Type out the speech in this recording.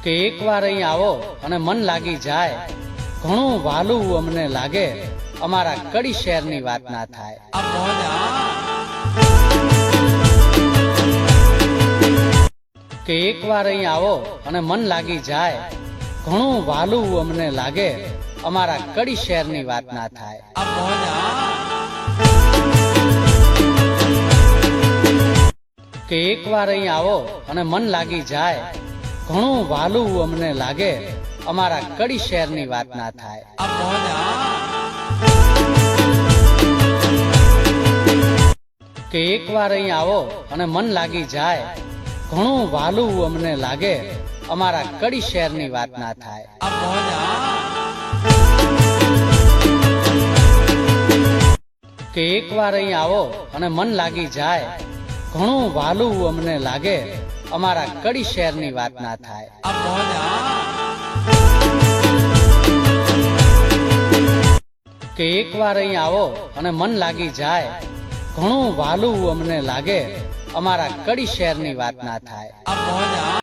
કે એકવાર અહીં આવો અને મન લાગી જાય, ઘણું વાલું અમને લાગે, અમારા કડી શહેરની વાત ના થાય। કે એકવાર અહીં આવો અને મન લાગી જાય, ઘણું વાલું અમને લાગે, અમારા કડી શહેરની વાત ના થાય। કે એકવાર અહીં આવો અને મન લાગી જાય, ઘણું વાલું અમને લાગે, અમારા કડી શહેરની વાત ના થાય। કે એકવાર અહીં આવો અને મન લાગી જાય, ઘણું વાલું અમને લાગે, અમારા કડી શહેરની વાત ના થાય। કે એકવાર અહીં આવો અને મન લાગી જાય, ઘણું વાલું અમને લાગે, અમારા કડી શહેરની વાત ના થાય। કે એકવાર અહીં આવો અને મન લાગી જાય, ઘણું વાલું અમને લાગે, અમારા કડી શહેરની વાત ના થાય।